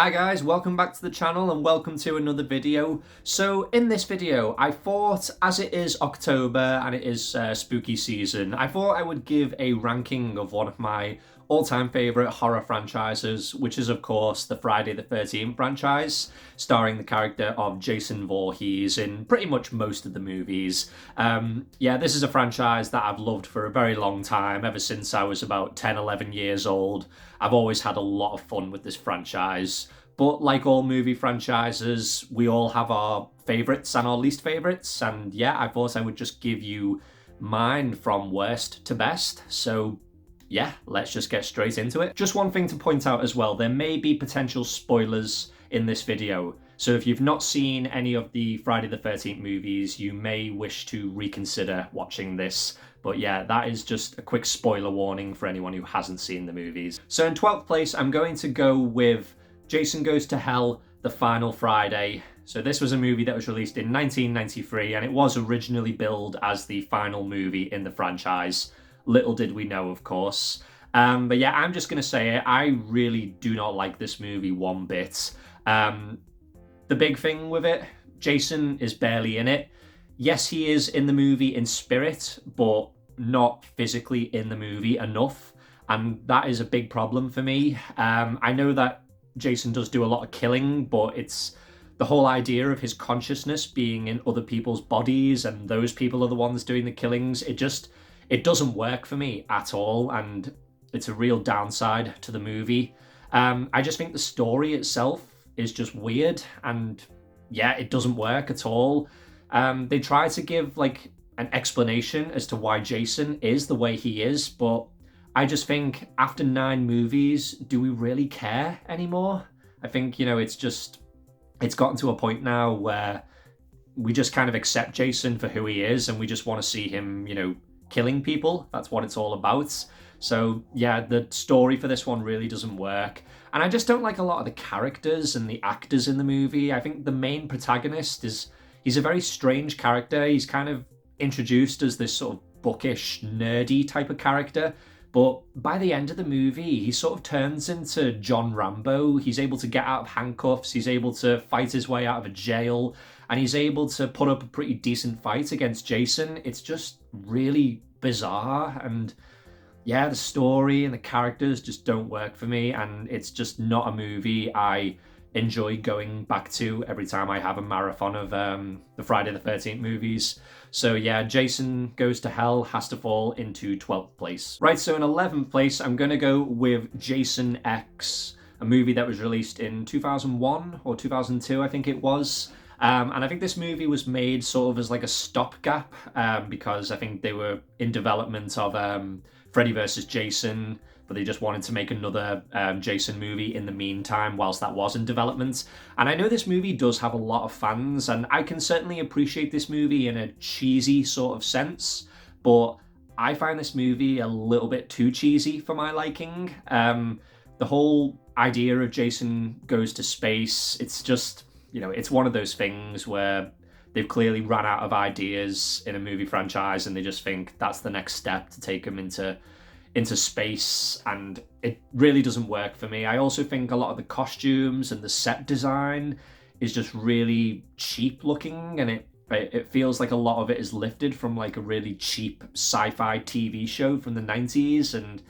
Hi guys, welcome back to the channel and welcome to another video. So in this video, I thought, as it is October and it is spooky season, I thought I would give a ranking of one of my all-time favourite horror franchises, which is of course the Friday the 13th franchise, starring the character of Jason Voorhees in pretty much most of the movies. Yeah, this is a franchise that I've loved for a very long time, ever since I was about 10, 11 years old. I've always had a lot of fun with this franchise. But like all movie franchises, we all have our favourites and our least favourites. And yeah, I thought I would just give you mine from worst to best. So yeah, let's just get straight into it. Just one thing to point out as well, there may be potential spoilers in this video. So if you've not seen any of the Friday the 13th movies, you may wish to reconsider watching this. But yeah, that is just a quick spoiler warning for anyone who hasn't seen the movies. So in 12th place, I'm going to go with Jason Goes to Hell, The Final Friday. So this was a movie that was released in 1993 and it was originally billed as the final movie in the franchise. Little did we know, of course. But yeah, I'm just going to say it. I really do not like this movie one bit. The big thing with it, Jason is barely in it. Yes, he is in the movie in spirit, but not physically in the movie enough. And that is a big problem for me. I know that Jason does do a lot of killing, but it's the whole idea of his consciousness being in other people's bodies and those people are the ones doing the killings. It doesn't work for me at all, and it's a real downside to the movie. I just think the story itself is just weird, and yeah, it doesn't work at all. They try to give like an explanation as to why Jason is the way he is, but I just think after 9 movies, do we really care anymore? I think, it's gotten to a point now where we just kind of accept Jason for who he is and we just want to see him, killing people. That's what it's all about. So yeah, the story for this one really doesn't work. And I just don't like a lot of the characters and the actors in the movie. I think the main protagonist he's a very strange character. He's kind of introduced as this sort of bookish, nerdy type of character. But by the end of the movie, he sort of turns into John Rambo. He's able to get out of handcuffs. He's able to fight his way out of a jail. And he's able to put up a pretty decent fight against Jason. It's just really bizarre. And yeah, the story and the characters just don't work for me. And it's just not a movie I enjoy going back to every time I have a marathon of the Friday the 13th movies. So yeah, Jason Goes to Hell has to fall into 12th place. Right, so in 11th place, I'm going to go with Jason X, a movie that was released in 2001 or 2002, I think it was. And I think this movie was made sort of as like a stopgap because I think they were in development of Freddy versus Jason, but they just wanted to make another Jason movie in the meantime whilst that was in development. And I know this movie does have a lot of fans, and I can certainly appreciate this movie in a cheesy sort of sense, but I find this movie a little bit too cheesy for my liking. The whole idea of Jason goes to space, it's just, it's one of those things where they've clearly run out of ideas in a movie franchise and they just think that's the next step to take them into space, and it really doesn't work for me. I also think a lot of the costumes and the set design is just really cheap looking, and it feels like a lot of it is lifted from like a really cheap sci-fi TV show from the 90s, and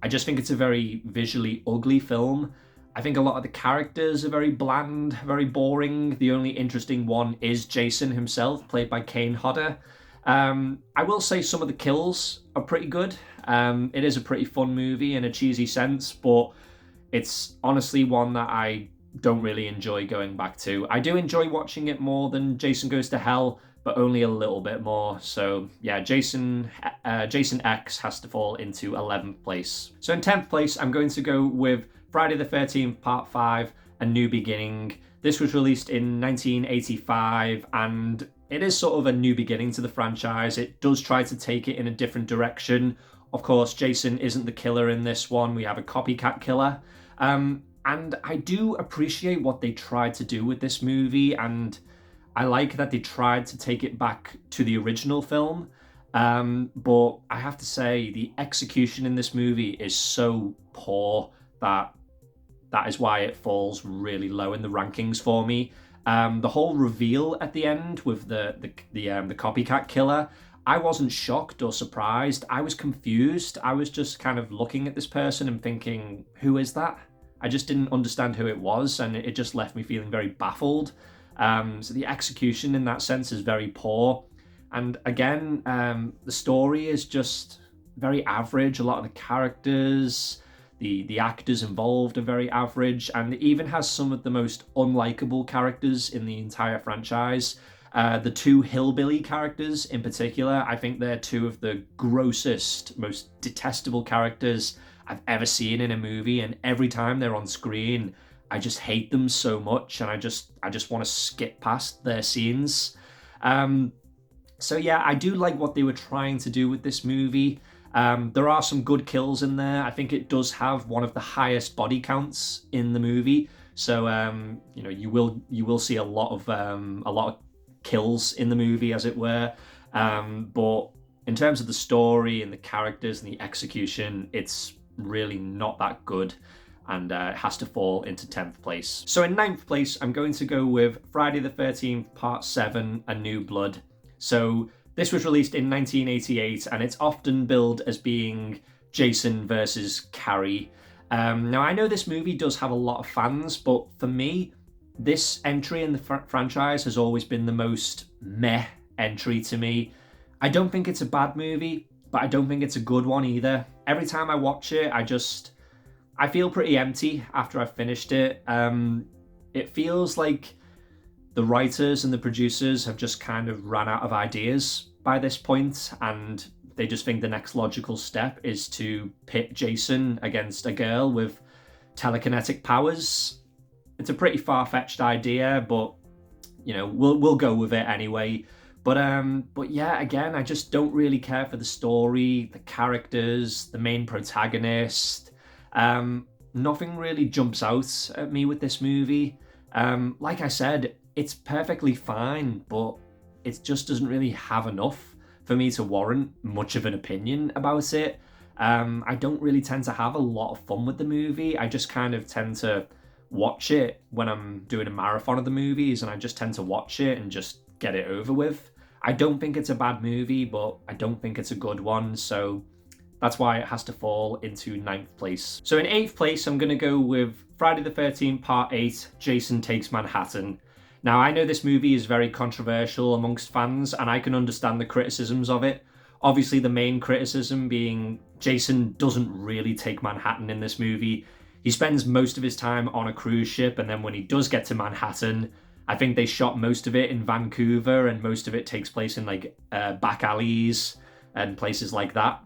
I just think it's a very visually ugly film. I think a lot of the characters are very bland, very boring. The only interesting one is Jason himself, played by Kane Hodder. I will say some of the kills are pretty good. It is a pretty fun movie in a cheesy sense, but it's honestly one that I don't really enjoy going back to. I do enjoy watching it more than Jason Goes to Hell, but only a little bit more. So yeah, Jason X has to fall into 11th place. So in 10th place, I'm going to go with Friday the 13th Part 5, A New Beginning. This was released in 1985, and it is sort of a new beginning to the franchise. It does try to take it in a different direction. Of course, Jason isn't the killer in this one. We have a copycat killer. And I do appreciate what they tried to do with this movie, and I like that they tried to take it back to the original film. But I have to say, the execution in this movie is so poor that that is why it falls really low in the rankings for me. The whole reveal at the end with the copycat killer, I wasn't shocked or surprised. I was confused. I was just kind of looking at this person and thinking, who is that? I just didn't understand who it was, and it just left me feeling very baffled. So the execution in that sense is very poor. And again, the story is just very average. A lot of the characters, the actors involved are very average, and it even has some of the most unlikable characters in the entire franchise. The two hillbilly characters in particular, I think they're two of the grossest, most detestable characters I've ever seen in a movie, and every time they're on screen, I just hate them so much, and I just want to skip past their scenes. So yeah, I do like what they were trying to do with this movie. There are some good kills in there. I think it does have one of the highest body counts in the movie. So you will see a lot of kills in the movie, as it were. But in terms of the story and the characters and the execution, it's really not that good, and it has to fall into 10th place. So in 9th place, I'm going to go with Friday the 13th Part 7, A New Blood. So this was released in 1988, and it's often billed as being Jason versus Carrie. Now, I know this movie does have a lot of fans, but for me, this entry in the franchise has always been the most meh entry to me. I don't think it's a bad movie, but I don't think it's a good one either. Every time I watch it, I feel pretty empty after I've finished it. It feels like the writers and the producers have just kind of ran out of ideas by this point, and they just think the next logical step is to pit Jason against a girl with telekinetic powers. It's a pretty far-fetched idea, but we'll go with it anyway. But yeah, again, I just don't really care for the story, the characters, the main protagonist. Nothing really jumps out at me with this movie. Like I said, it's perfectly fine, but it just doesn't really have enough for me to warrant much of an opinion about it. I don't really tend to have a lot of fun with the movie. I just kind of tend to watch it when I'm doing a marathon of the movies, and I just tend to watch it and just get it over with. I don't think it's a bad movie, but I don't think it's a good one, so that's why it has to fall into 9th place. So in 8th place, I'm going to go with Friday the 13th Part 8, Jason Takes Manhattan. Now, I know this movie is very controversial amongst fans, and I can understand the criticisms of it. Obviously, the main criticism being Jason doesn't really take Manhattan in this movie. He spends most of his time on a cruise ship, and then when he does get to Manhattan, I think they shot most of it in Vancouver, and most of it takes place in back alleys and places like that.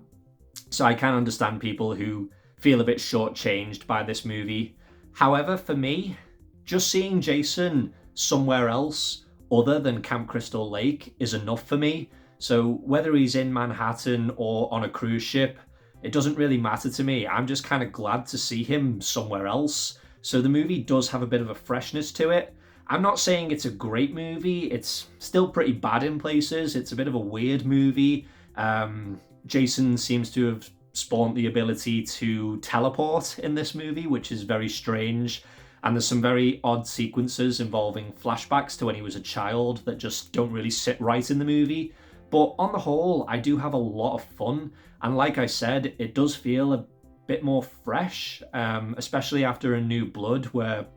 So I can understand people who feel a bit shortchanged by this movie. However, for me, just seeing Jason somewhere else other than Camp Crystal Lake is enough for me. So whether he's in Manhattan or on a cruise ship, it doesn't really matter to me. I'm just kind of glad to see him somewhere else. So the movie does have a bit of a freshness to it. I'm not saying it's a great movie. It's still pretty bad in places. It's a bit of a weird movie. Jason seems to have spawned the ability to teleport in this movie, which is very strange. And there's some very odd sequences involving flashbacks to when he was a child that just don't really sit right in the movie. But on the whole, I do have a lot of fun. And like I said, it does feel a bit more fresh, especially after A New Blood, where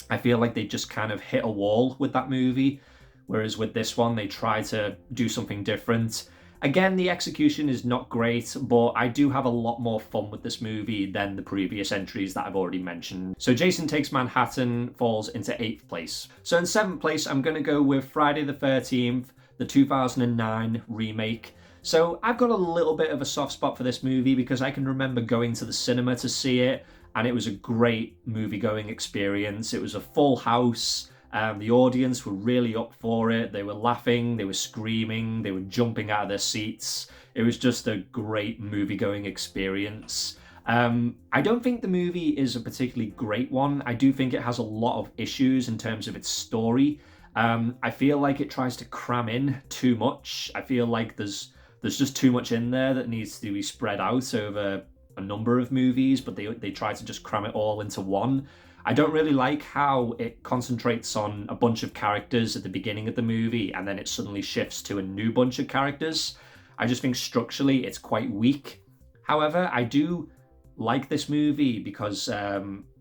I feel like they just kind of hit a wall with that movie. Whereas with this one, they try to do something different. Again, the execution is not great, but I do have a lot more fun with this movie than the previous entries that I've already mentioned. So Jason Takes Manhattan falls into 8th place. So in 7th place, I'm going to go with Friday the 13th, the 2009 remake. So I've got a little bit of a soft spot for this movie because I can remember going to the cinema to see it, and it was a great movie-going experience. It was a full house. The audience were really up for it. They were laughing, they were screaming, they were jumping out of their seats. It was just a great movie-going experience. I don't think the movie is a particularly great one. I do think it has a lot of issues in terms of its story. I feel like it tries to cram in too much. I feel like there's just too much in there that needs to be spread out over a number of movies, but they try to just cram it all into one. I don't really like how it concentrates on a bunch of characters at the beginning of the movie and then it suddenly shifts to a new bunch of characters. I just think structurally it's quite weak. However, I do like this movie because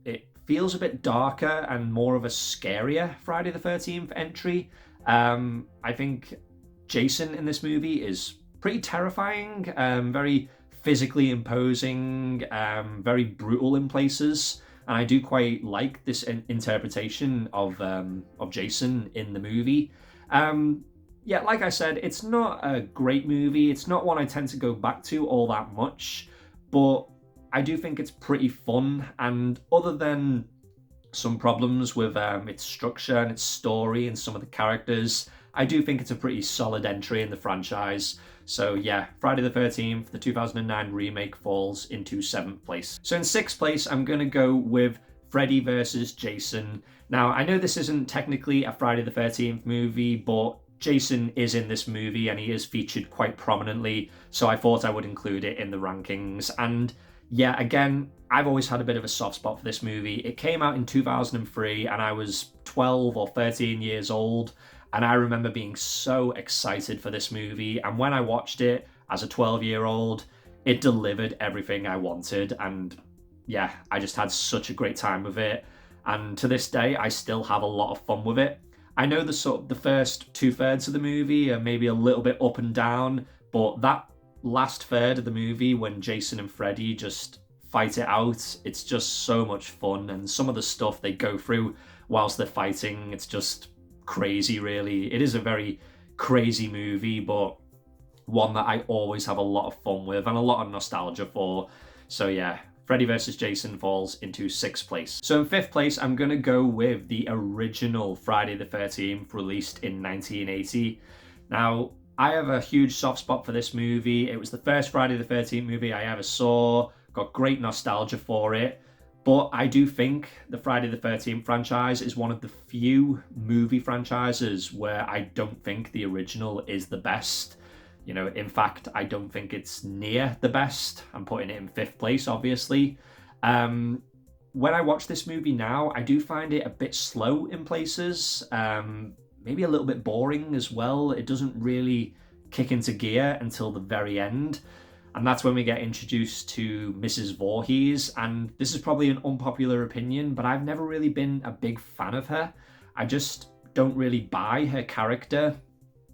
it feels a bit darker and more of a scarier Friday the 13th entry. I think Jason in this movie is pretty terrifying, very physically imposing, very brutal in places. And I do quite like this interpretation of Jason in the movie. Yeah, like I said, it's not a great movie. It's not one I tend to go back to all that much, but I do think it's pretty fun. And other than some problems with its structure and its story and some of the characters, I do think it's a pretty solid entry in the franchise. So yeah, Friday the 13th, the 2009 remake, falls into 7th place. So in 6th place, I'm going to go with Freddy versus Jason. Now, I know this isn't technically a Friday the 13th movie, but Jason is in this movie and he is featured quite prominently, so I thought I would include it in the rankings. And yeah, again, I've always had a bit of a soft spot for this movie. It came out in 2003 and I was 12 or 13 years old. And I remember being so excited for this movie. And when I watched it as a 12-year-old, it delivered everything I wanted. And yeah, I just had such a great time with it. And to this day, I still have a lot of fun with it. I know the first 2/3 of the movie are maybe a little bit up and down, but that last third of the movie when Jason and Freddy just fight it out, it's just so much fun. And some of the stuff they go through whilst they're fighting, it's just crazy, really. It is a very crazy movie, but one that I always have a lot of fun with and a lot of nostalgia for. So yeah, Freddy vs. Jason falls into 6th place. So in 5th place, I'm going to go with the original Friday the 13th, released in 1980. Now, I have a huge soft spot for this movie. It was the first Friday the 13th movie I ever saw, got great nostalgia for it. But I do think the Friday the 13th franchise is one of the few movie franchises where I don't think the original is the best. You know, in fact, I don't think it's near the best. I'm putting it in 5th place, obviously. When I watch this movie now, I do find it a bit slow in places. Maybe a little bit boring as well. It doesn't really kick into gear until the very end. And that's when we get introduced to Mrs. Voorhees. And this is probably an unpopular opinion, but I've never really been a big fan of her. I just don't really buy her character.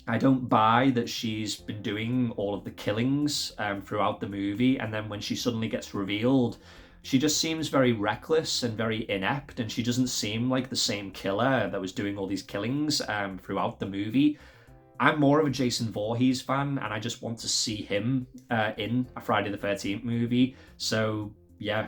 I don't buy that she's been doing all of the killings throughout the movie. And then when she suddenly gets revealed, she just seems very reckless and very inept. And she doesn't seem like the same killer that was doing all these killings throughout the movie. I'm more of a Jason Voorhees fan, and I just want to see him in a Friday the 13th movie. So yeah,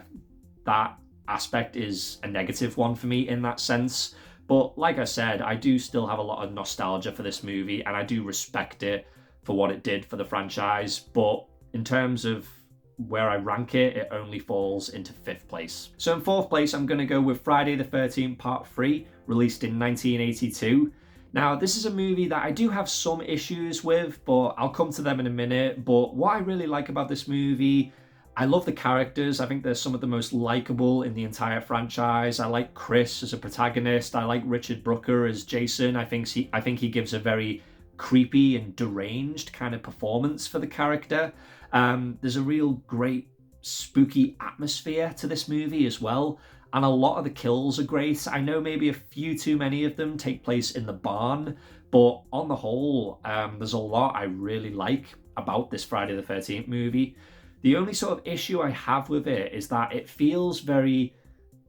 that aspect is a negative one for me in that sense. But like I said, I do still have a lot of nostalgia for this movie, and I do respect it for what it did for the franchise. But in terms of where I rank it, it only falls into 5th place. So in 4th place, I'm going to go with Friday the 13th Part 3, released in 1982. Now, this is a movie that I do have some issues with, but I'll come to them in a minute. But what I really like about this movie, I love the characters. I think they're some of the most likable in the entire franchise. I like Chris as a protagonist. I like Richard Brooker as Jason. I think he gives a very creepy and deranged kind of performance for the character. There's a real great spooky atmosphere to this movie as well. And a lot of the kills are great. I know maybe a few too many of them take place in the barn, but on the whole, there's a lot I really like about this Friday the 13th movie. The only sort of issue I have with it is that it feels very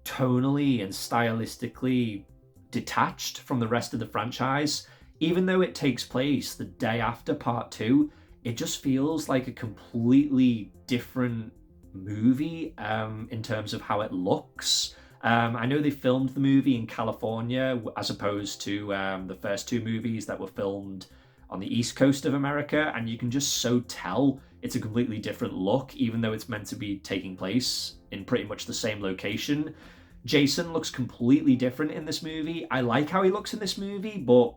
tonally and stylistically detached from the rest of the franchise. Even though it takes place the day after Part 2, it just feels like a completely different movie in terms of how it looks. I know they filmed the movie in California as opposed to the first two movies that were filmed on the East Coast of America, and you can just so tell it's a completely different look, even though it's meant to be taking place in pretty much the same location. Jason looks completely different in this movie. I like how he looks in this movie, but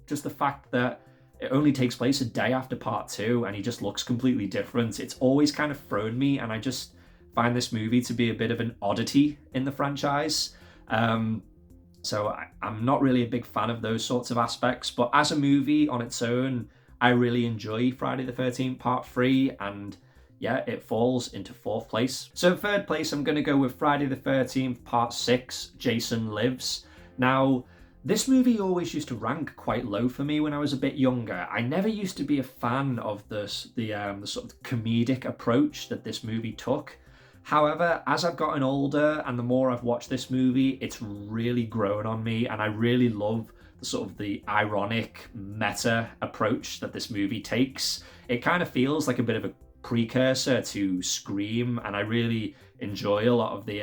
just the fact that it only takes place a day after Part 2 and he just looks completely different, it's always kind of thrown me, and I just find this movie to be a bit of an oddity in the franchise. So I'm not really a big fan of those sorts of aspects, but as a movie on its own, I really enjoy Friday the 13th Part 3, and yeah, it falls into 4th place. So 3rd place, I'm going to go with Friday the 13th Part 6, Jason Lives. Now, this movie always used to rank quite low for me when I was a bit younger. I never used to be a fan of the sort of comedic approach that this movie took. However, as I've gotten older and the more I've watched this movie, it's really grown on me, and I really love the sort of the ironic meta approach that this movie takes. It kind of feels like a bit of a precursor to Scream, and I really enjoy a lot of the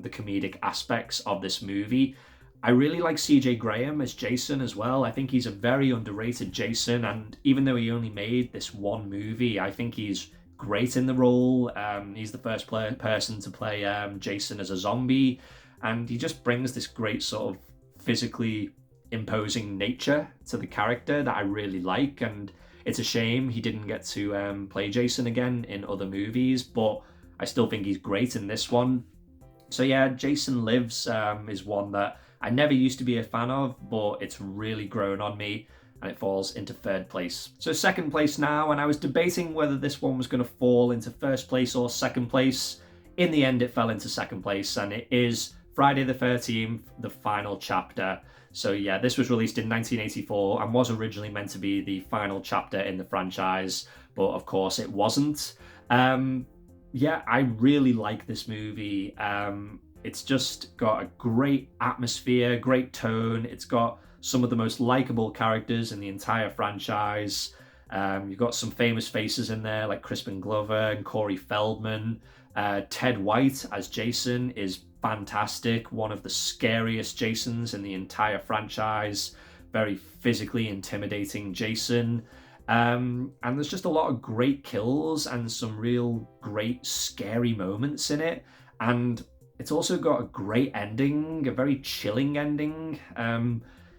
comedic aspects of this movie. I really like CJ Graham as Jason as well. I think he's a very underrated Jason, and even though he only made this one movie, I think he's great in the role. He's the first person to play Jason as a zombie, and he just brings this great sort of physically imposing nature to the character that I really like. And it's a shame he didn't get to play Jason again in other movies, but I still think he's great in this one. So yeah, Jason Lives is one that I never used to be a fan of, but it's really grown on me, and it falls into 3rd place. So 2nd place now, and I was debating whether this one was going to fall into 1st place or 2nd place. In the end, it fell into 2nd place, and it is Friday the 13th, The Final Chapter. So yeah, this was released in 1984 and was originally meant to be the final chapter in the franchise, but of course it wasn't. Yeah, I really like this movie. It's just got a great atmosphere, great tone. It's got some of the most likable characters in the entire franchise. You've got some famous faces in there like Crispin Glover and Corey Feldman. Ted White as Jason is fantastic, one of the scariest Jasons in the entire franchise. Very physically intimidating Jason. And there's just a lot of great kills and some real great scary moments in it. And it's also got a great ending, a very chilling ending.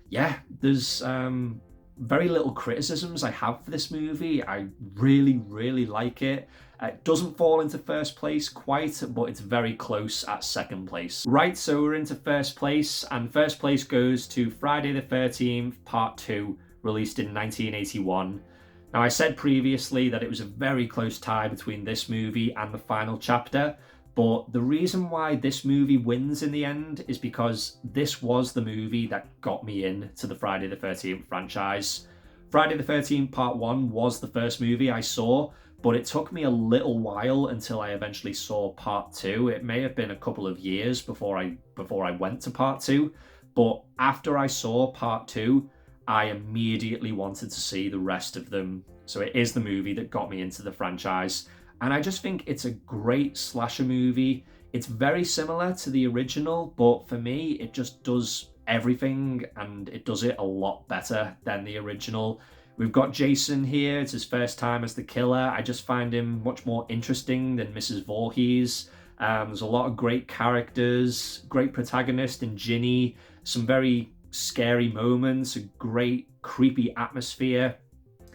Yeah, there's very little criticisms I have for this movie. I really, really like it. It doesn't fall into 1st place quite, but it's very close at 2nd place. Right, so we're into 1st place, and 1st place goes to Friday the 13th Part 2, released in 1981. Now, I said previously that it was a very close tie between this movie and The Final Chapter, but the reason why this movie wins in the end is because this was the movie that got me into the Friday the 13th franchise. Friday the 13th Part 1 was the first movie I saw, but it took me a little while until I eventually saw Part 2. It may have been a couple of years before I went to Part 2, but after I saw Part 2, I immediately wanted to see the rest of them. So it is the movie that got me into the franchise. And I just think it's a great slasher movie. It's very similar to the original, but for me, it just does everything, and it does it a lot better than the original. We've got Jason here. It's his first time as the killer. I just find him much more interesting than Mrs. Voorhees. There's a lot of great characters, great protagonist in Ginny, some very scary moments, a great creepy atmosphere.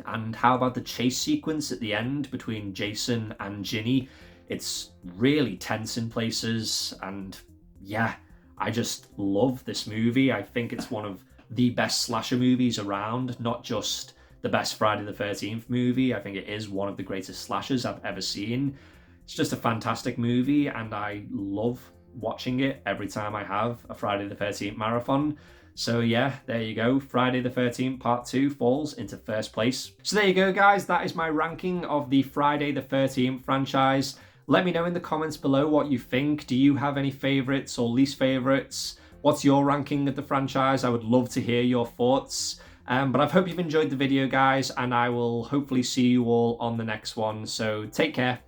And how about the chase sequence at the end between Jason and Ginny? It's really tense in places, and yeah, I just love this movie. I think it's one of the best slasher movies around, not just the best Friday the 13th movie. I think it is one of the greatest slashers I've ever seen. It's just a fantastic movie, and I love watching it every time I have a Friday the 13th marathon. So yeah, there you go. Friday the 13th Part 2 falls into 1st place. So there you go, guys. That is my ranking of the Friday the 13th franchise. Let me know in the comments below what you think. Do you have any favourites or least favourites? What's your ranking of the franchise? I would love to hear your thoughts. But I hope you've enjoyed the video, guys, and I will hopefully see you all on the next one. So take care.